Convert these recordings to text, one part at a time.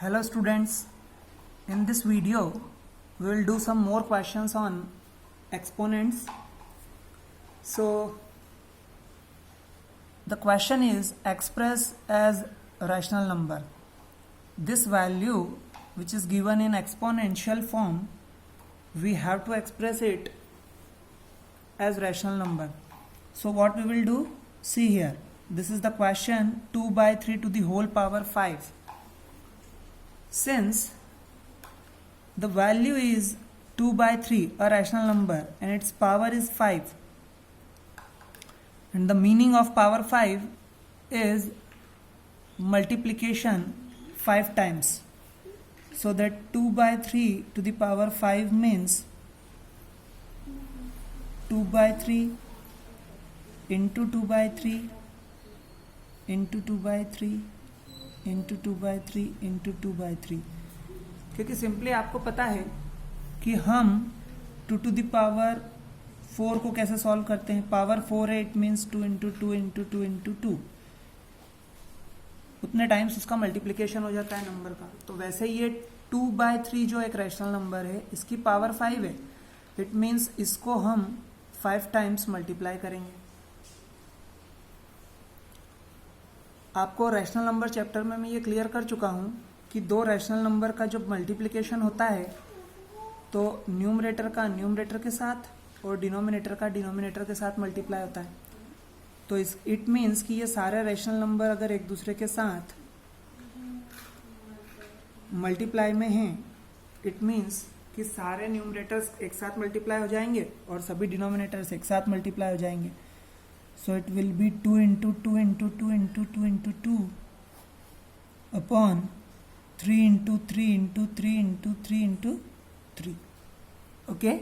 Hello students, in this video we will do some more questions on exponents. So the question is express as a rational number. This value which is given in exponential form, we have to express it as rational number. So what we will do, see here, this is the question 2 by 3 to the whole power 5. Since the value is 2 by 3, a rational number, and its power is 5, and the meaning of power 5 is multiplication 5 times. So that 2 by 3 to the power 5 means 2 by 3 into 2 by 3 into 2 by 3 into 2 by 3 into 2 by 3. क्योंकि simply आपको पता है कि हम 2 to the power 4 को कैसे solve करते हैं. पावर 4 है, it means 2 into 2 into 2 into 2. उतने टाइम्स उसका मल्टीप्लिकेशन हो जाता है नंबर का. तो वैसे ये 2 by 3 जो एक रैशनल नंबर है, इसकी पावर 5 है. इट मीन्स इसको हम 5 टाइम्स मल्टीप्लाई करेंगे. आपको रैशनल नंबर चैप्टर में मैं ये क्लियर कर चुका हूँ कि दो रैशनल नंबर का जब मल्टीप्लिकेशन होता है तो न्यूमरेटर का न्यूमरेटर के साथ और डिनोमिनेटर का डिनोमिनेटर के साथ मल्टीप्लाई होता है. तो इट मीन्स कि ये सारे रैशनल नंबर अगर एक दूसरे के साथ मल्टीप्लाई में हैं, इट मीन्स कि सारे न्यूमरेटर्स एक साथ मल्टीप्लाई हो जाएंगे और सभी डिनोमिनेटर्स एक साथ मल्टीप्लाई हो जाएंगे. So it will be 2 into 2 into 2 into 2 into 2 upon 3 into 3 into 3 into 3 into 3. Okay?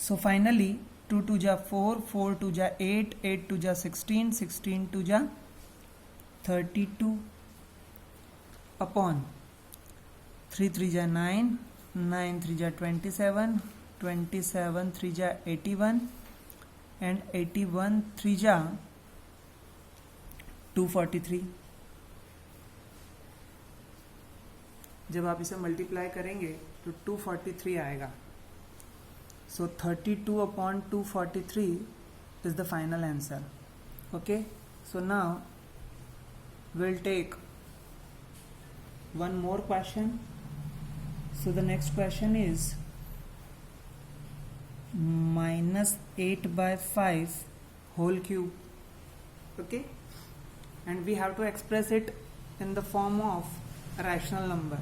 So finally 2 to ja 4, 4 to ja 8, 8 to ja 16, 16 to ja 32 upon 3 3 ja 9, 9 3 ja 27, 27 3 जा 81 and 81 3 जा 243. जब आप इसे मल्टीप्लाई करेंगे तो 243 आएगा. सो 32 upon 243 is the final answer. Okay, so now we'll take one more question. So the next question is minus 8 by 5 whole cube. Okay, and we have to express it in the form of a rational number.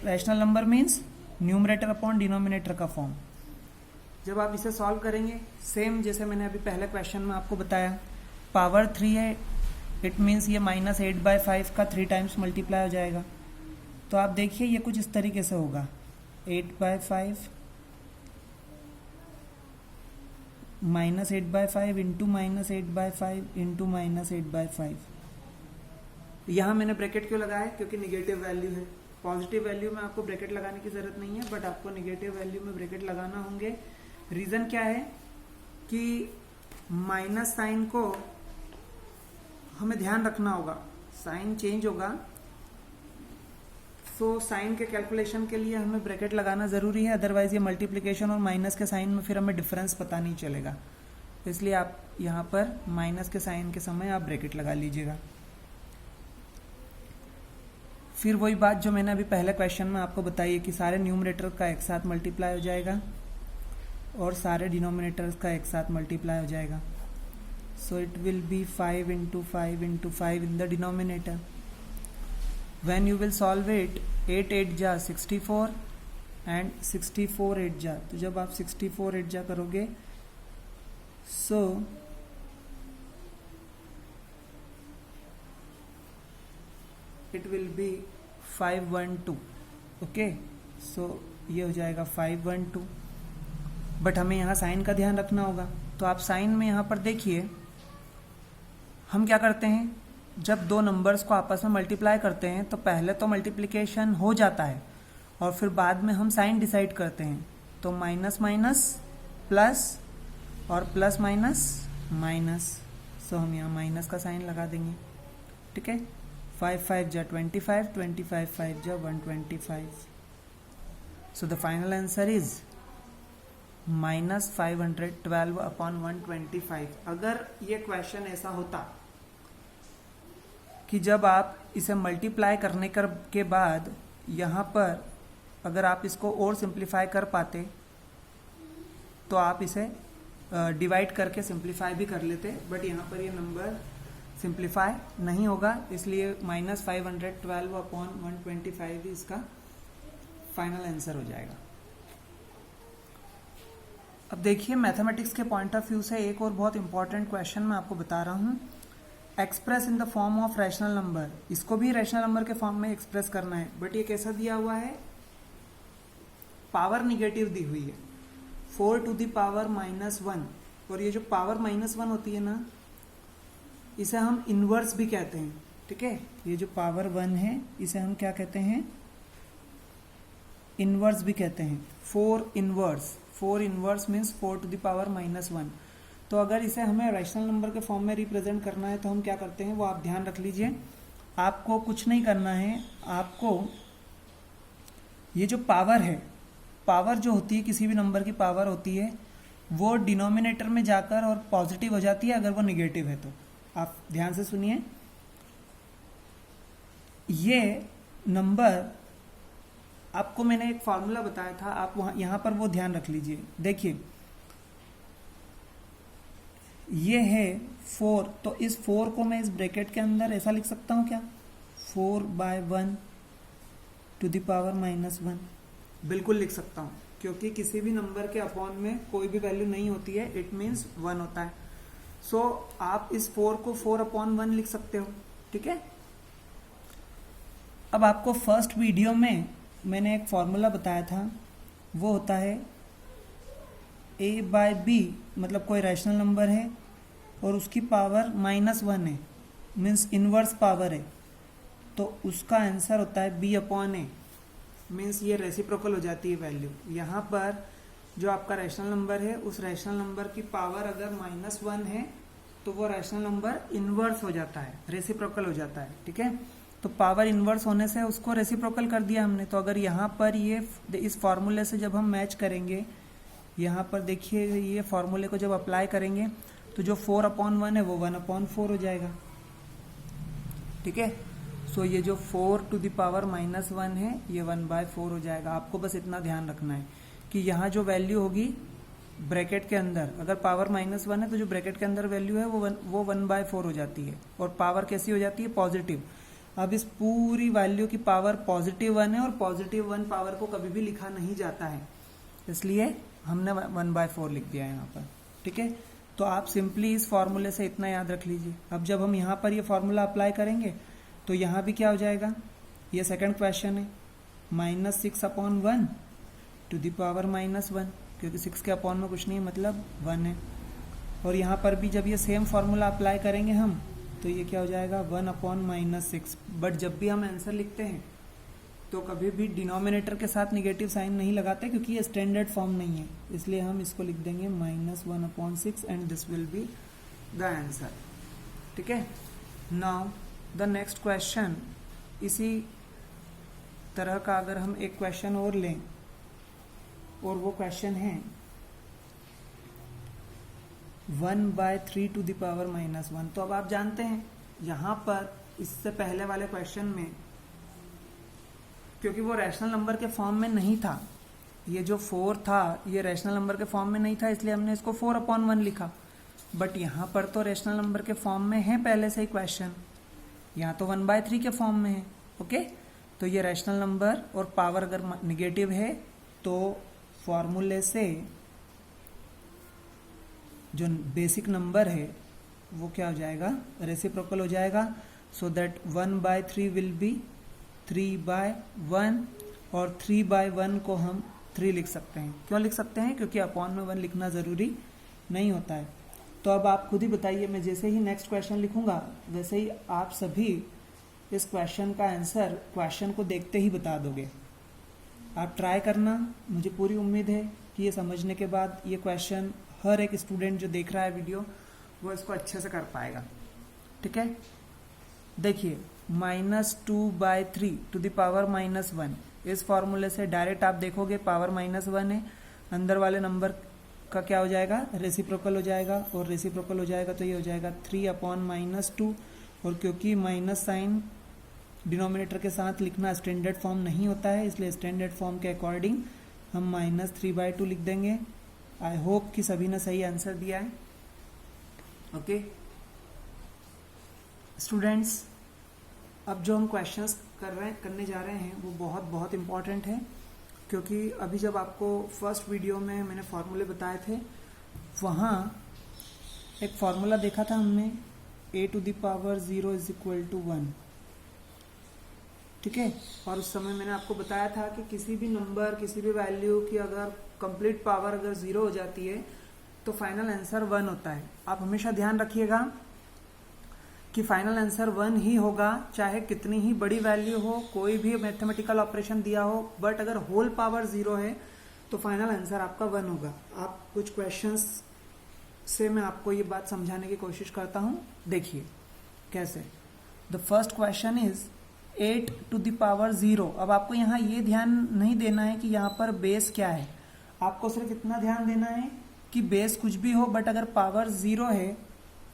Rational number means numerator upon denominator का form. जब आप इसे solve करेंगे same जैसे मैंने अभी पहले question में आपको बताया, पावर 3 है, इट मीन्स ये माइनस 8 by 5 का 3 टाइम्स मल्टीप्लाई हो जाएगा. तो आप देखिए ये कुछ इस तरीके से होगा, 8 by 5 minus 8 by 5 into minus 8 by 5 into minus 8 by 5. यहाँ मैंने ब्रैकेट क्यों लगाया? क्योंकि निगेटिव वैल्यू है. पॉजिटिव वैल्यू में आपको ब्रैकेट लगाने की जरूरत नहीं है, बट आपको निगेटिव वैल्यू में ब्रैकेट लगाना होंगे. रीजन क्या है कि माइनस साइन को हमें ध्यान रखना होगा, साइन चेंज होगा. सो साइन के कैलकुलेशन के लिए हमें ब्रैकेट लगाना ज़रूरी है, अदरवाइज ये मल्टीप्लिकेशन और माइनस के साइन में फिर हमें डिफरेंस पता नहीं चलेगा. इसलिए आप यहाँ पर माइनस के साइन के समय आप ब्रैकेट लगा लीजिएगा. फिर वही बात जो मैंने अभी पहले क्वेश्चन में आपको बताई है कि सारे न्यूमरेटर का एक साथ मल्टीप्लाई हो जाएगा और सारे डिनोमिनेटर्स का एक साथ मल्टीप्लाई हो जाएगा. So it will be 5 into 5 into 5 in the denominator. When you will solve it, 8 8 जा 64 and 64 8 जा, तो जब आप 64 8 जा करोगे so it will be 512. Okay, so ये हो जाएगा 512. बट हमें यहाँ साइन का ध्यान रखना होगा. तो आप साइन में यहाँ पर देखिए, हम क्या करते हैं, जब दो नंबर्स को आपस में मल्टीप्लाई करते हैं तो पहले तो मल्टीप्लिकेशन हो जाता है और फिर बाद में हम साइन डिसाइड करते हैं. तो माइनस माइनस प्लस और प्लस माइनस माइनस, सो हम यहाँ माइनस का साइन लगा देंगे. ठीक है। 5 5 जा 25, 25 5 जा 125। So the final answer is -512 upon 125। अगर ये क्वेश्चन ऐसा होता कि जब आप इसे मल्टीप्लाई करने के बाद यहाँ पर अगर आप इसको और सिंप्लीफाई कर पाते तो आप इसे डिवाइड करके सिंप्लीफाई भी कर लेते, बट यहाँ पर ये नंबर सिंप्लीफाई नहीं होगा, इसलिए -512 अपॉन 125 ही इसका फाइनल आंसर हो जाएगा। अब देखिए मैथमेटिक्स के पॉइंट ऑफ व्यू से एक और बहुत इंपॉर्टेंट क्वेश्चन मैं आपको बता रहा हूँ। Express in the form of rational number, इसको भी रैशनल नंबर के फॉर्म में एक्सप्रेस करना है, बट ये कैसा दिया हुआ है, पावर निगेटिव दी हुई है 4 टू द पावर -1। और ये जो पावर -1 होती है ना, इसे हम इनवर्स भी कहते हैं, ठीक है। ये जो पावर 1 है इसे हम क्या कहते हैं, इनवर्स भी कहते हैं। 4 inverse means 4 to the power -1। तो अगर इसे हमें रैशनल नंबर के फॉर्म में रिप्रेजेंट करना है तो हम क्या करते हैं वो आप ध्यान रख लीजिए। आपको कुछ नहीं करना है, आपको ये जो पावर है, पावर जो होती है किसी भी नंबर की पावर होती है वो डिनोमिनेटर में जाकर और पॉजिटिव हो जाती है अगर वो निगेटिव है तो। आप ध्यान से सुनिए, ये नंबर आपको मैंने एक फॉर्मूला बताया था, आप वहां यहाँ पर वो ध्यान रख लीजिए। देखिए ये है 4, तो इस 4 को मैं इस ब्रैकेट के अंदर ऐसा लिख सकता हूँ क्या, 4/1 टू द पावर -1, बिल्कुल लिख सकता हूँ, क्योंकि किसी भी नंबर के अपॉन में कोई भी वैल्यू नहीं होती है, इट मीन्स 1 होता है। सो आप इस 4 को 4/1 लिख सकते हो, ठीक है। अब आपको फर्स्ट वीडियो में मैंने एक फॉर्मूला बताया था, वो होता है a/b, मतलब कोई रैशनल नंबर है और उसकी पावर -1 है, मीन्स इनवर्स पावर है, तो उसका आंसर होता है b/a, मीन्स ये रेसिप्रोकल हो जाती है वैल्यू। यहाँ पर जो आपका रैशनल नंबर है उस रैशनल नंबर की पावर अगर -1 है तो वो रैशनल नंबर इनवर्स हो जाता है, रेसिप्रोकल हो जाता है, ठीक है। तो पावर इनवर्स होने से उसको रेसिप्रोकल कर दिया हमने। तो अगर यहाँ पर ये इस फॉर्मूले से जब हम मैच करेंगे, यहाँ पर देखिए ये फॉर्मूले को जब अप्लाई करेंगे तो जो 4/1 है वो 1/4 हो जाएगा, ठीक है। सो ये जो 4 टू द पावर -1 है ये 1/4 हो जाएगा। आपको बस इतना ध्यान रखना है कि यहाँ जो वैल्यू होगी ब्रैकेट के अंदर, अगर पावर -1 है तो जो ब्रैकेट के अंदर वैल्यू है वो 1/4 हो जाती है, और पावर कैसी हो जाती है, पॉजिटिव। अब इस पूरी वैल्यू की पावर +1 है और +1 पावर को कभी भी लिखा नहीं जाता है, इसलिए हमने 1/4 लिख दिया है यहाँ पर, ठीक है। तो आप सिंपली इस फॉर्मूले से इतना याद रख लीजिए। अब जब हम यहाँ पर ये फॉर्मूला अप्लाई करेंगे तो यहाँ भी क्या हो जाएगा, ये सेकंड क्वेश्चन है, -6/1 टू द पावर -1, क्योंकि 6 के अपॉन में कुछ नहीं मतलब 1 है। और यहाँ पर भी जब ये सेम फॉर्मूला अप्लाई करेंगे हम तो ये क्या हो जाएगा, 1/-6। बट जब भी हम आंसर लिखते हैं तो कभी भी डिनोमिनेटर के साथ निगेटिव साइन नहीं लगाते, क्योंकि ये स्टैंडर्ड फॉर्म नहीं है, इसलिए हम इसको लिख देंगे -1/6 and this will be the answer, ठीक है। नाउ द नेक्स्ट क्वेश्चन, इसी तरह का अगर हम एक क्वेश्चन और लें, और वो क्वेश्चन है 1/3 टू द पावर -1। तो अब आप जानते हैं यहाँ पर इससे पहले वाले क्वेश्चन में, क्योंकि वो रैशनल नंबर के फॉर्म में नहीं था, ये जो 4 था ये रैशनल नंबर के फॉर्म में नहीं था, इसलिए हमने इसको 4/1 लिखा। बट यहाँ पर तो रैशनल नंबर के फॉर्म में है पहले से ही क्वेश्चन, यहाँ तो 1/3 के फॉर्म में है, ओके। तो ये रैशनल नंबर और पावर अगर निगेटिव है तो फॉर्मूले से जो बेसिक नंबर है वो क्या हो जाएगा, रेसिप्रोकल हो जाएगा। सो दैट 1/3 विल बी 3/1, और 3/1 को हम 3 लिख सकते हैं। क्यों लिख सकते हैं, क्योंकि अपॉन में 1 लिखना ज़रूरी नहीं होता है। तो अब आप खुद ही बताइए, मैं जैसे ही नेक्स्ट क्वेश्चन लिखूंगा वैसे ही आप सभी इस क्वेश्चन का आंसर क्वेश्चन को देखते ही बता दोगे। आप ट्राई करना, मुझे पूरी उम्मीद है कि ये समझने के बाद ये क्वेश्चन हर एक स्टूडेंट जो देख रहा है वीडियो वो इसको अच्छे से कर पाएगा, ठीक है। देखिए -2/3 टू द पावर -1, इस फॉर्मूले से डायरेक्ट आप देखोगे पावर -1 है, अंदर वाले नंबर का क्या हो जाएगा, रेसिप्रोकल हो जाएगा, और रेसिप्रोकल हो जाएगा तो ये हो जाएगा 3/-2, और क्योंकि माइनस साइन डिनोमिनेटर के साथ लिखना स्टैंडर्ड फॉर्म नहीं होता है, इसलिए स्टैंडर्ड फॉर्म के अकॉर्डिंग हम -3/2 लिख देंगे। आई होप कि सभी ने सही आंसर दिया है। ओके स्टूडेंट्स, अब जो हम क्वेश्चंस करने जा रहे हैं वो बहुत बहुत इम्पॉर्टेंट है, क्योंकि अभी जब आपको फर्स्ट वीडियो में मैंने फॉर्मूले बताए थे, वहाँ एक फॉर्मूला देखा था हमने, a⁴ = 1, ठीक है। और उस समय मैंने आपको बताया था कि किसी भी नंबर, किसी भी वैल्यू की अगर कंप्लीट पावर अगर 0 हो जाती है तो फाइनल आंसर 1 होता है। आप हमेशा ध्यान रखिएगा कि फाइनल आंसर 1 ही होगा, चाहे कितनी ही बड़ी वैल्यू हो, कोई भी मैथमेटिकल ऑपरेशन दिया हो, बट अगर होल पावर 0 है तो फाइनल आंसर आपका 1 होगा। आप कुछ क्वेश्चंस से मैं आपको ये बात समझाने की कोशिश करता हूँ। देखिए कैसे। The first question is 8⁴। अब आपको यहाँ ये ध्यान नहीं देना है कि यहाँ पर बेस क्या है, आपको सिर्फ इतना ध्यान देना है कि बेस कुछ भी हो, बट अगर पावर 0 है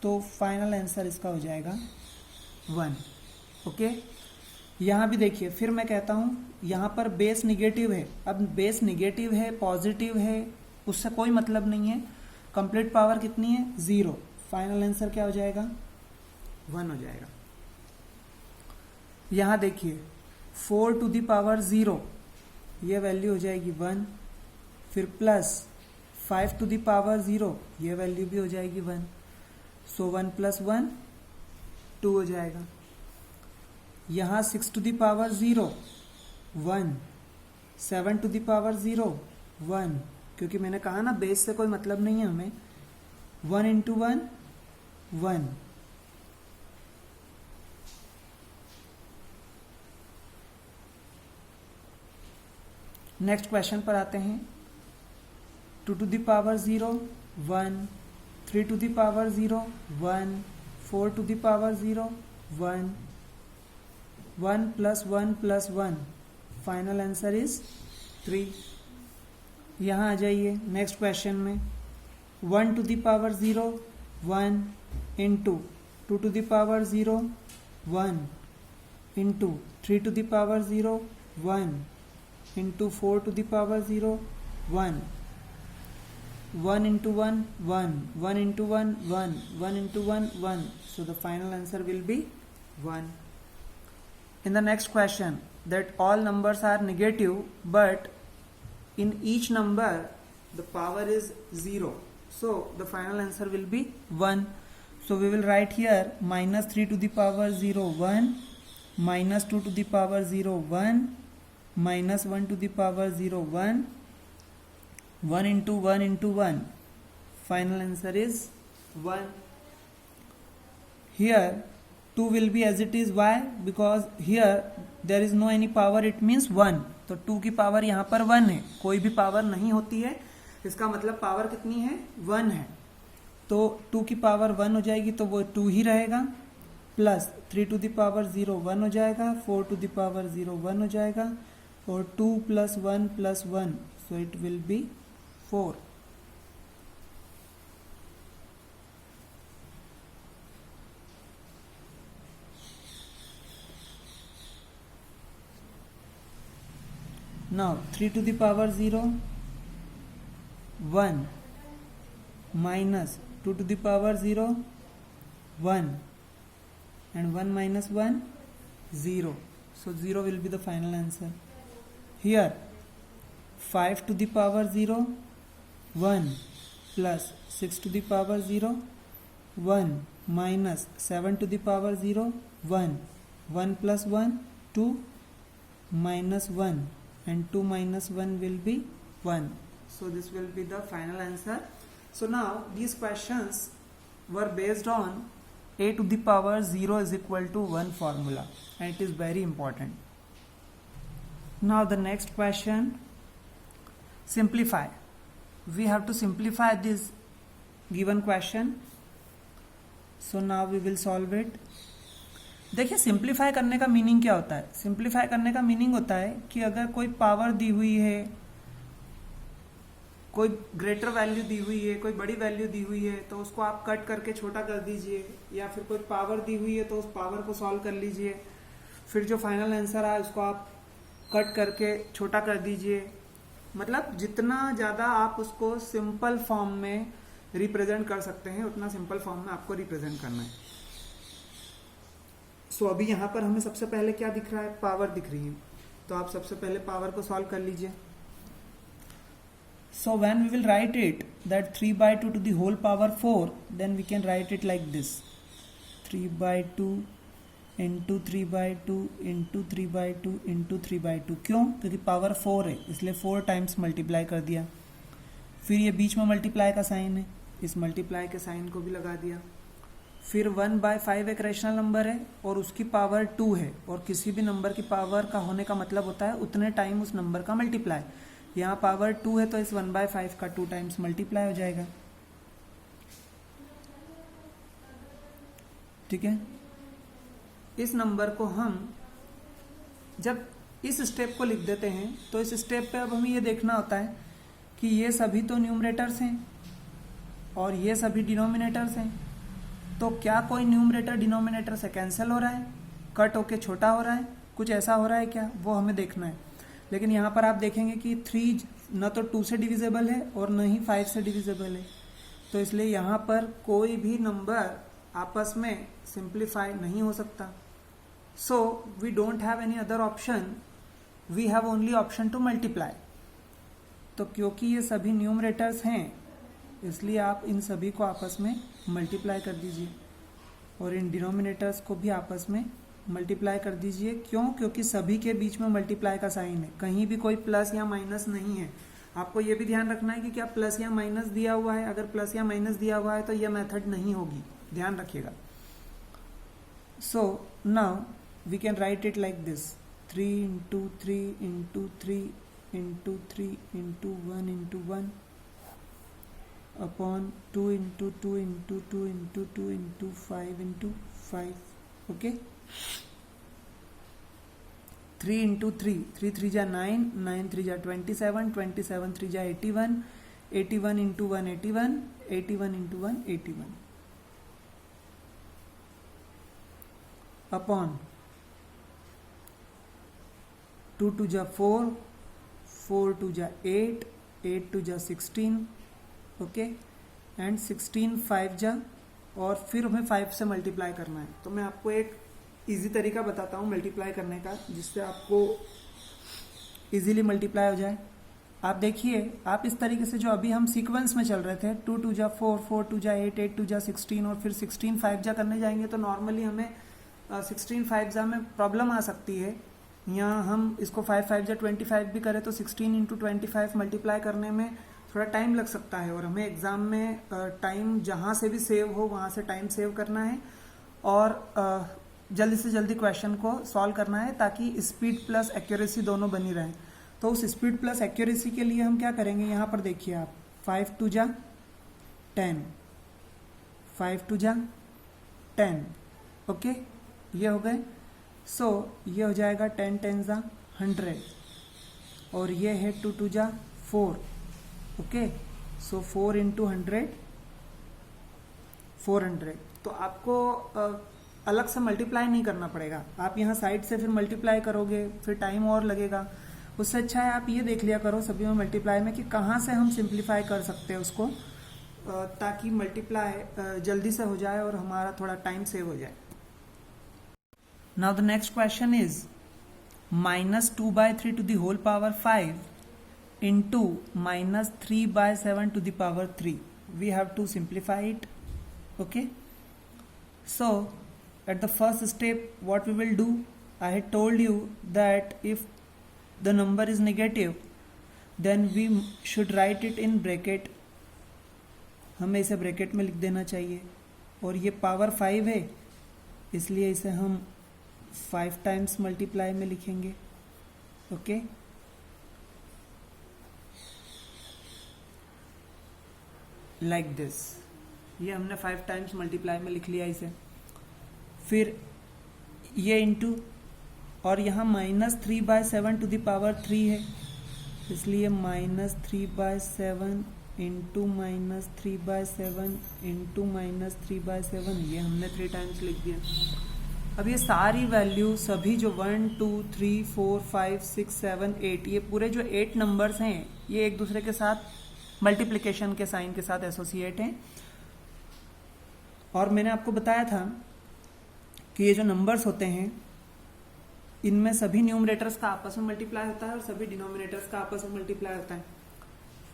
तो फाइनल आंसर इसका हो जाएगा 1। ओके, यहाँ भी देखिए, फिर मैं कहता हूँ यहाँ पर बेस निगेटिव है। अब बेस निगेटिव है, पॉजिटिव है, उससे कोई मतलब नहीं है। कंप्लीट पावर कितनी है, 0। फाइनल आंसर क्या हो जाएगा, 1 हो जाएगा। यहाँ देखिए 4⁴, ये वैल्यू हो जाएगी 1, फिर प्लस 5⁴, ये वैल्यू भी हो जाएगी 1। सो 1 + 1 2 हो जाएगा। यहाँ 6⁴, 1, 7⁴, 1, क्योंकि मैंने कहा ना बेस से कोई मतलब नहीं है हमें। 1 × 1 1। नेक्स्ट क्वेश्चन पर आते हैं। 2⁴, 1, 3⁴, 1, 4⁴, 1, 1 + 1 + 1, फाइनल आंसर इज 3। यहाँ आ जाइए नेक्स्ट क्वेश्चन में। 1⁴, 1 × 2⁴, 1 × 3⁴, 1 × 4⁴, 1, 1 × 1 1, 1 × 1 1, 1 × 1 1, so the final answer will be 1. In the next question, that all numbers are negative but in each number the power is 0, so the final answer will be 1. So we will write here -3⁴, 1, -2⁴, 1, -1⁴, 1, 1 × 1 × 1, final answer is 1. Here 2 will be as it is. Why? Because here there is no any power, it means 1. तो 2 की power यहाँ पर 1 है, कोई भी power नहीं होती है, इसका मतलब पावर कितनी है, 1 है। तो 2 की पावर 1 हो जाएगी तो वो 2 ही रहेगा, प्लस 3⁴, 1 हो जाएगा, 4⁴, 1 हो जाएगा, और 2 + 1 + 1, so it will be 4. Now 3⁴, 1, -2⁴, 1, and 1 - 1 0, so 0 will be the final answer. Here 5⁴, 1 plus 6⁴, 1 minus 7⁴, 1, 1 plus 1 2 minus 1, and 2 minus 1 will be 1. So this will be the final answer. So now these questions were based on a⁴ is equal to 1 formula, and it is very important. Now the next question, simplify. We have to simplify this given question. So now we will solve it. देखिए simplify करने का meaning क्या होता है? Simplify करने का meaning होता है कि अगर कोई पावर दी हुई है, कोई ग्रेटर वैल्यू दी हुई है, कोई बड़ी वैल्यू दी हुई है, तो उसको आप कट करके छोटा कर दीजिए, या फिर कोई पावर दी हुई है तो उस पावर को सॉल्व कर लीजिए, फिर जो फाइनल आंसर आए उसको आप कट करके छोटा कर दीजिए। मतलब जितना ज़्यादा आप उसको सिंपल फॉर्म में रिप्रेजेंट कर सकते हैं उतना सिंपल फॉर्म में आपको रिप्रेजेंट करना है। सो अभी यहाँ पर हमें सबसे पहले क्या दिख रहा है? पावर दिख रही है, तो आप सबसे पहले पावर को सॉल्व कर लीजिए। So when we will write it that 3/2 to the whole power 4, then we can write it like this: 3/2 into 3/2 into 3/2 into 3/2। क्यों? क्योंकि पावर 4 है इसलिए 4 टाइम्स मल्टीप्लाई कर दिया। फिर ये बीच में मल्टीप्लाई का साइन है, इस मल्टीप्लाई के साइन को भी लगा दिया। फिर 1/5 एक रेशनल नंबर है और उसकी पावर 2 है, और किसी भी नंबर की पावर का होने का मतलब होता है उतने टाइम उस नंबर का मल्टीप्लाई। यहाँ पावर 2 है तो इस 1/5 का 2 टाइम्स मल्टीप्लाई हो जाएगा। ठीक है, इस नंबर को हम जब इस स्टेप को लिख देते हैं तो इस स्टेप पे अब हमें ये देखना होता है कि ये सभी तो न्यूमरेटर्स हैं और ये सभी डिनोमिनेटर्स हैं, तो क्या कोई न्यूमरेटर डिनोमिनेटर से कैंसिल हो रहा है, कट होके छोटा हो रहा है, कुछ ऐसा हो रहा है क्या, वो हमें देखना है। लेकिन यहाँ पर आप देखेंगे कि 3 न तो 2 से डिविजिबल है और न ही 5 से डिविजिबल है, तो इसलिए यहाँ पर कोई भी नंबर आपस में सिंप्लीफाई नहीं हो सकता। So we don't have any other option, we have only option to multiply. तो क्योंकि ये सभी न्यूमरेटर्स हैं इसलिए आप इन सभी को आपस में मल्टीप्लाई कर दीजिए और इन डिनोमिनेटर्स को भी आपस में मल्टीप्लाई कर दीजिए। क्यों? क्योंकि सभी के बीच में मल्टीप्लाई का साइन है, कहीं भी कोई प्लस या माइनस नहीं है। आपको ये भी ध्यान रखना है कि क्या प्लस या माइनस दिया हुआ है, अगर प्लस या माइनस दिया हुआ है तो यह मेथड नहीं होगी, ध्यान रखिएगा। So now we can write it like this: 3 into 3 into 3 into 3 into 1 into 1 upon 2 into 2 into 2 into 2 into 5 into 5। Okay, 3 into 3, 3 3 जा 9, 9 3 जा 27, 27 3 जा 81, 81 into 1 81, 81 into 1 81 upon 2 2 जा 4, 4 2 जा 8, 8 2 जा 16, ओके, एंड 16 5 जा, और फिर हमें 5 से मल्टीप्लाई करना है। तो मैं आपको एक इजी तरीका बताता हूँ मल्टीप्लाई करने का, जिससे आपको इजीली मल्टीप्लाई हो जाए। आप देखिए, आप इस तरीके से जो अभी हम सीक्वेंस में चल रहे थे, 2 2 जा 4, 4 2 जा 8, 8 2 जा 16 और फिर 16 5 जा करने जाएंगे तो नॉर्मली हमें 16 5 जा में प्रॉब्लम आ सकती है। यहाँ हम इसको 5 5 जा 25 भी करें तो 16 इंटू 25 मल्टीप्लाई करने में थोड़ा टाइम लग सकता है, और हमें एग्जाम में टाइम जहाँ से भी सेव हो वहाँ से टाइम सेव करना है और जल्दी से जल्दी क्वेश्चन को सॉल्व करना है ताकि स्पीड प्लस एक्यूरेसी दोनों बनी रहे। तो उस स्पीड प्लस एक्यूरेसी के लिए हम क्या करेंगे, यहाँ पर देखिए आप, 5 2 जा 10, 5 2 जा 10, ओके, ये हो गए। सो ये हो जाएगा 10 10 जा 100, और ये है 2 2 जा 4, ओके, सो 4 इंटू 100 400। तो आपको अलग से मल्टीप्लाई नहीं करना पड़ेगा, आप यहाँ साइड से फिर मल्टीप्लाई करोगे, फिर टाइम और लगेगा। उससे अच्छा है आप ये देख लिया करो सभी में मल्टीप्लाई में कि कहाँ से हम सिंप्लीफाई कर सकते हैं उसको, ताकि मल्टीप्लाई जल्दी से हो जाए और हमारा थोड़ा टाइम सेव हो जाए। Now the next question is -2/3 to the whole power 5 into -3/7 to the power 3. We have to simplify it. Okay, so at the first step what we will do, I had told you that if the number is negative then we should write it in bracket। हमें इसे bracket में लिख देना चाहिए, और ये power 5 है इसलिए इसे हम 5 टाइम्स मल्टीप्लाई में लिखेंगे। ओके, लाइक दिस, ये हमने 5 टाइम्स मल्टीप्लाई में लिख लिया इसे। फिर ये इंटू, और यहाँ -3/7 टू द पावर 3 है, इसलिए -3/7 इंटू -3/7 इंटू -3/7, ये हमने 3 टाइम्स लिख दिया। अब ये सारी वैल्यू सभी जो 1 2 3 4 5 6 7 8, ये पूरे जो 8 नंबर्स हैं ये एक दूसरे के साथ मल्टीप्लिकेशन के साइन के साथ एसोसिएट हैं। और मैंने आपको बताया था कि ये जो नंबर्स होते हैं इनमें सभी न्यूमरेटर्स का आपस में मल्टीप्लाई होता है और सभी डिनोमिनेटर्स का आपस में मल्टीप्लाई होता है।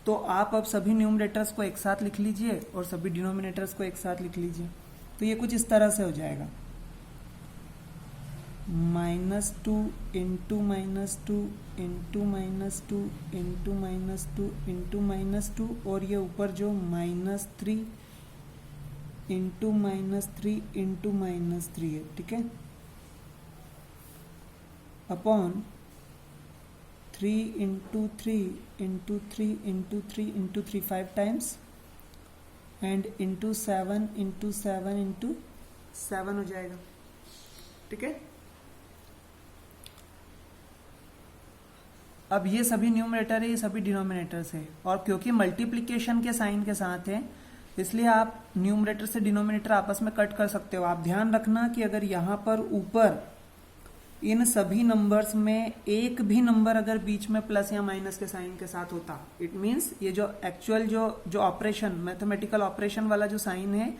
तो आप अब सभी न्यूमरेटर्स को एक साथ लिख लीजिए और सभी डिनोमिनेटर्स को एक साथ लिख लीजिए। तो ये कुछ इस तरह से हो जाएगा, -2 इंटू -2 इंटू -2 इंटू -2 इंटू -2, और ये ऊपर जो -3 इंटू -3 इंटू -3 है, ठीक है, upon 3 into 3 into 3 into 3 into 3 5 times, and into 7 into 7 into 7 हो जाएगा, ठीक है। अब ये सभी न्यूमरेटर है, ये सभी डिनोमिनेटर्स है, और क्योंकि मल्टीप्लिकेशन के साइन के साथ है इसलिए आप न्यूमरेटर से डिनोमिनेटर आपस में कट कर सकते हो। आप ध्यान रखना कि अगर यहाँ पर ऊपर इन सभी नंबर्स में एक भी नंबर अगर बीच में प्लस या माइनस के साइन के साथ होता, इट मीन्स ये जो एक्चुअल जो ऑपरेशन मैथमेटिकल ऑपरेशन वाला जो साइन है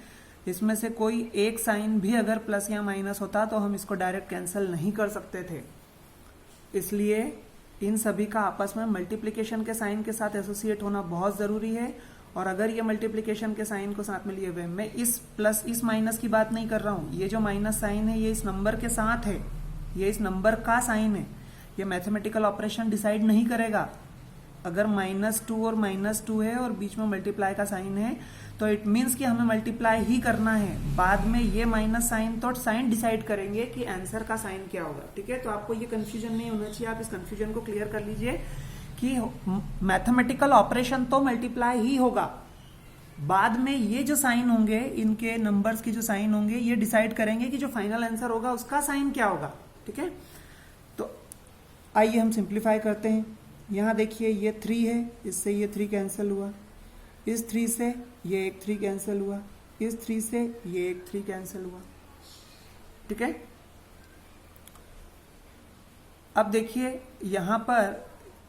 इसमें से कोई एक साइन भी अगर प्लस या माइनस होता तो हम इसको डायरेक्ट कैंसिल नहीं कर सकते थे। इसलिए इन सभी का आपस में मल्टीप्लिकेशन के साइन के साथ एसोसिएट होना बहुत जरूरी है। और अगर ये मल्टीप्लिकेशन के साइन को साथ में लिए हुए, मैं इस प्लस इस माइनस की बात नहीं कर रहा हूं, ये जो माइनस साइन है ये इस नंबर के साथ है, ये इस नंबर का साइन है, ये मैथमेटिकल ऑपरेशन डिसाइड नहीं करेगा। अगर -2 और -2 है और बीच में मल्टीप्लाई का साइन है तो इट मीन्स कि हमें मल्टीप्लाई ही करना है। बाद में ये माइनस साइन तो साइन डिसाइड करेंगे कि आंसर का साइन क्या होगा, ठीक है। तो आपको ये कंफ्यूजन नहीं होना चाहिए, आप इस कंफ्यूजन को क्लियर कर लीजिए कि मैथमेटिकल ऑपरेशन तो मल्टीप्लाई ही होगा, बाद में ये जो साइन होंगे इनके नंबर्स के जो साइन होंगे ये डिसाइड करेंगे कि जो फाइनल आंसर होगा उसका साइन क्या होगा, ठीक है। तो आइए हम सिंप्लीफाई करते हैं। यहां देखिए ये 3 है, इससे ये 3 कैंसिल हुआ, इस 3 से ये एक 3 कैंसिल हुआ, इस 3 से ये एक 3 कैंसिल हुआ, ठीक है। अब देखिए यहां पर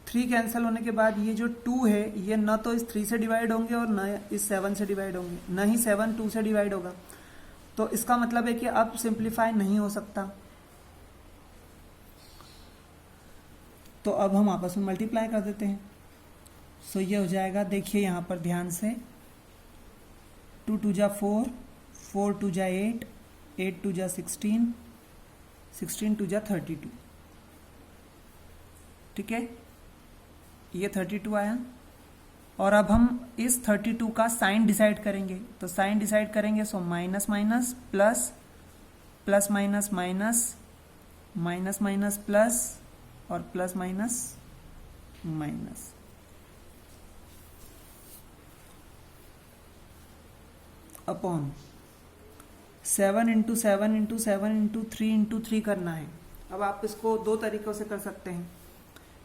3 कैंसिल होने के बाद ये जो 2 है ये न तो इस 3 से डिवाइड होंगे और न इस 7 से डिवाइड होंगे, न ही 7 2 से डिवाइड होगा। तो इसका मतलब है कि अब सिंप्लीफाई नहीं हो सकता। तो अब हम आपस में मल्टीप्लाई कर देते हैं। सो ये हो जाएगा, देखिए यहां पर ध्यान से, 2 2 जा 4, 4 2 जा 8, 8 2 जा 16, 16 2 जा 32, ठीक है, ये 32 आया। और अब हम इस 32 का साइन डिसाइड करेंगे। तो साइन डिसाइड करेंगे so minus minus plus, plus minus minus, minus minus plus, और plus minus minus. Upon 7 into 7 into 7 into 3 into 3 करना है। अब आप इसको दो तरीकों से कर सकते हैं,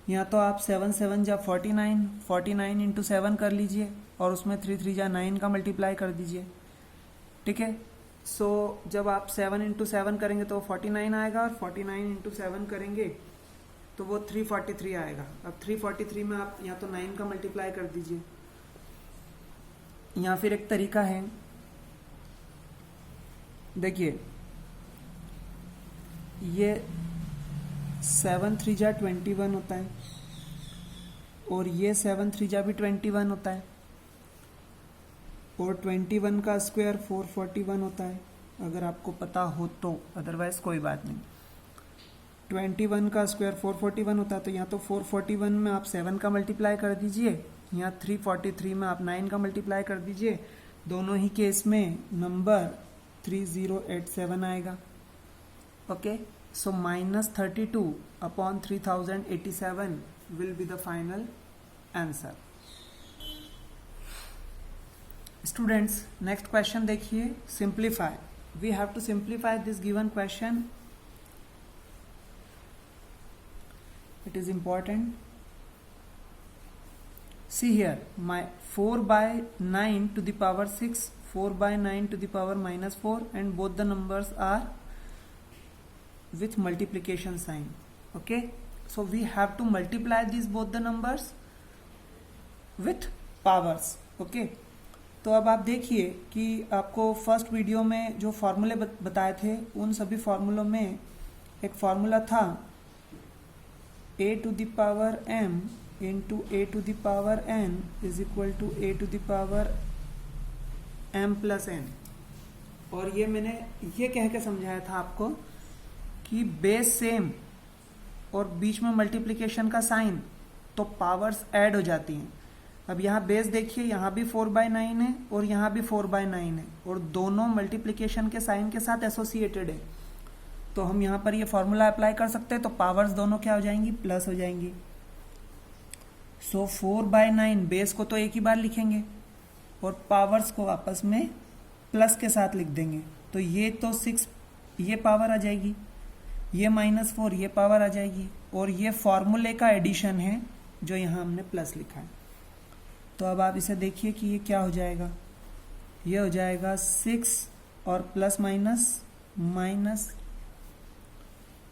या तो आप 7 7 जा 49, 49 इंटू 7 कर लीजिए और उसमें 3 3 जा 9 का मल्टीप्लाई कर दीजिए, ठीक है। सो जब आप 7 इंटू 7 करेंगे तो 49 आएगा, और 49 इंटू 7 करेंगे तो वो 343 आएगा। अब 343 में आप या तो 9 का मल्टीप्लाई कर दीजिए, या फिर एक तरीका है, देखिए ये 7 3 जा 21 होता है, और ये 7 3 जा भी 21 होता है, और 21 का स्क्वायर 441 होता है, अगर आपको पता हो तो, अदरवाइज कोई बात नहीं। 21 का स्क्वायर 441 होता है, तो यहाँ तो 441 में आप 7 का मल्टीप्लाई कर दीजिए, यहाँ 343 में आप 9 का मल्टीप्लाई कर दीजिए। दोनों ही केस में नंबर 3087 आएगा, okay. So -32 upon 3087 will be the final answer. Students, next question देखिए, simplify. We have to simplify this given question It is important. See here, my 4 by 9 to the power 6, 4 by 9 to the power minus 4, and both the numbers are with multiplication sign. Okay, so we have to multiply these both the numbers with powers. Okay, तो अब आप देखिए कि आपको first video में जो फॉर्मूले बताए थे उन सभी फॉर्मूलों में एक फॉर्मूला था a to the power m into a to the power n is equal to a to the power m plus n, और ये मैंने ये कह के समझाया था आपको कि बेस सेम और बीच में मल्टीप्लिकेशन का साइन, तो पावर्स ऐड हो जाती हैं। अब यहाँ बेस देखिए, यहाँ भी 4/9 है और यहाँ भी 4/9 है, और दोनों मल्टीप्लिकेशन के साइन के साथ एसोसिएटेड है, तो हम यहाँ पर ये फॉर्मूला अप्लाई कर सकते हैं, तो पावर्स दोनों क्या हो जाएंगी, प्लस हो जाएंगी। सो 4/9 बेस को तो एक ही बार लिखेंगे और पावर्स को आपस में प्लस के साथ लिख देंगे, तो ये तो 6 ये पावर आ जाएगी, ये -4 ये पावर आ जाएगी, और ये फॉर्मूले का एडिशन है जो यहाँ हमने प्लस लिखा है। तो अब आप इसे देखिए कि ये क्या हो जाएगा, ये हो जाएगा 6 और प्लस माइनस माइनस,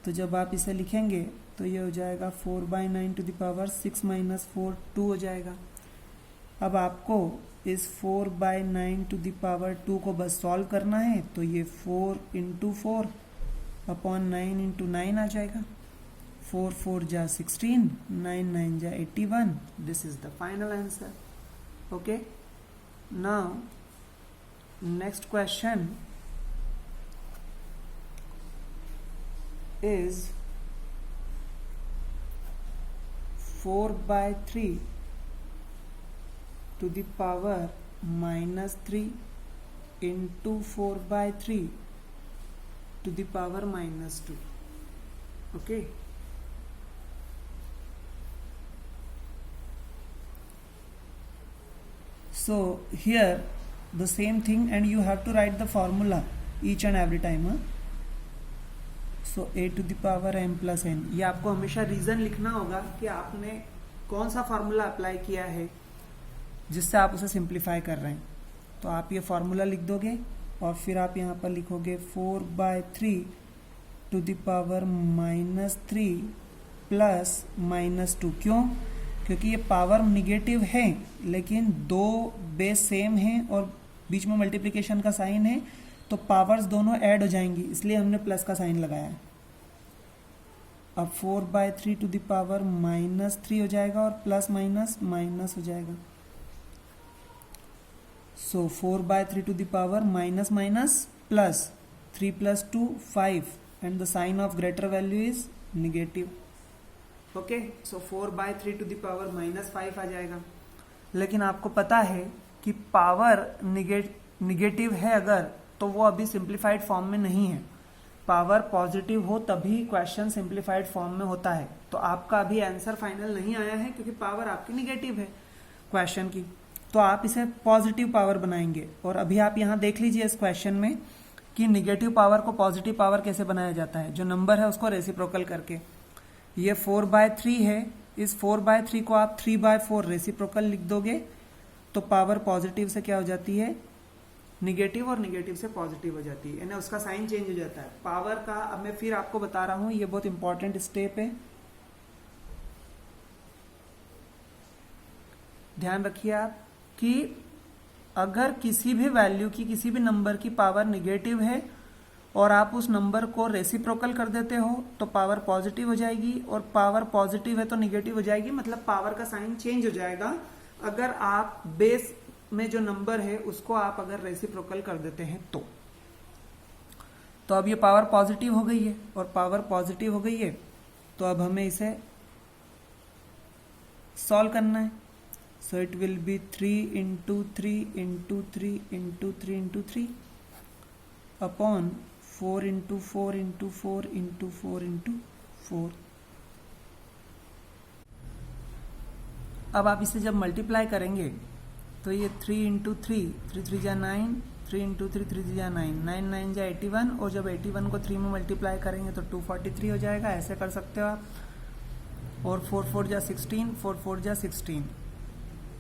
तो जब आप इसे लिखेंगे तो ये हो जाएगा 4/9 टू द पावर 6 - 4 2 हो जाएगा। अब आपको इस 4/9 टू द पावर 2 को बस सॉल्व करना है, तो ये 4 × 4 अपॉन 9 × 9 आ जाएगा। 4 4 जा 16, 9 9 जा 81। This is the final answer. Okay, now next question is 4/3 to the power -3 into 4/3 to the power -2. Okay, so here the same thing, and you have to write the formula each and every time. So a to the power m plus n, ये आपको हमेशा reason लिखना होगा कि आपने कौन सा formula apply किया है जिससे आप उसे सिंप्लीफाई कर रहे हैं। तो आप ये फार्मूला लिख दोगे और फिर आप यहाँ पर लिखोगे 4/3 टू द पावर -3 प्लस -2। क्यों? क्योंकि ये पावर निगेटिव है लेकिन दो बेस सेम है और बीच में मल्टीप्लिकेशन का साइन है, तो पावर्स दोनों ऐड हो जाएंगी, इसलिए हमने प्लस का साइन लगाया है। अब 4/3 टू द पावर -3 हो जाएगा और प्लस माइनस माइनस हो जाएगा। सो 4/3 to the power minus minus plus 3 + 2 5, and the sign of greater value is negative. Okay, so 4/3 to the power -5 आ जाएगा। लेकिन आपको पता है कि पावर निगेटिव है अगर, तो वो अभी सिंप्लीफाइड फॉर्म में नहीं है। पावर पॉजिटिव हो तभी क्वेश्चन सिंप्लीफाइड फॉर्म में होता है। तो आपका अभी आंसर फाइनल नहीं आया है क्योंकि पावर आपकी निगेटिव है क्वेश्चन की, तो आप इसे पॉजिटिव पावर बनाएंगे। और अभी आप यहाँ देख लीजिए इस क्वेश्चन में कि निगेटिव पावर को पॉजिटिव पावर कैसे बनाया जाता है। जो नंबर है उसको रेसिप्रोकल करके, ये 4/3 है, इस 4/3 को आप 3/4 रेसिप्रोकल लिख दोगे तो पावर पॉजिटिव से क्या हो जाती है, निगेटिव, और निगेटिव से पॉजिटिव हो जाती है, यानी उसका साइन चेंज हो जाता है पावर का। अब मैं फिर आपको बता रहा हूं, ये बहुत इंपॉर्टेंट स्टेप है, ध्यान रखिए आप कि अगर किसी भी वैल्यू की, किसी भी नंबर की पावर निगेटिव है और आप उस नंबर को रेसिप्रोकल कर देते हो तो पावर पॉजिटिव हो जाएगी, और पावर पॉजिटिव है तो निगेटिव हो जाएगी, मतलब पावर का साइन चेंज हो जाएगा अगर आप बेस में जो नंबर है उसको आप अगर रेसिप्रोकल कर देते हैं तो अब ये पावर पॉजिटिव हो गई है, और पावर पॉजिटिव हो गई है तो अब हमें इसे सॉल्व करना है। So it will be 3 × 3 × 3 × 3 × 3 upon 4 × 4 × 4 × 4 × 4। अब आप इसे जब मल्टीप्लाई करेंगे तो ये 3 × 3, 3 3 जा 9, 3 × 3, 3 3 जा 9, 9 9 जा 81, और जब 81 को 3 में मल्टीप्लाई करेंगे तो 243 हो जाएगा। ऐसे कर सकते हो आप। और 4 4 जा 16, 4 4 जा 16,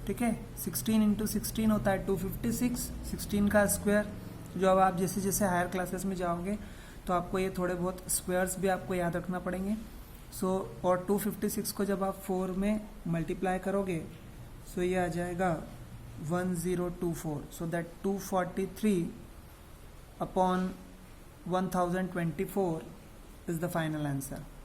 ठीक है। 16 इंटू 16 होता है 256, 16 का स्क्वायर। जो अब आप जैसे जैसे हायर क्लासेस में जाओगे तो आपको ये थोड़े बहुत स्क्वायर्स भी आपको याद रखना पड़ेंगे। और 256 को जब आप 4 में मल्टीप्लाई करोगे सो ये आ जाएगा 1024। So that 243 upon 1024 is the final answer.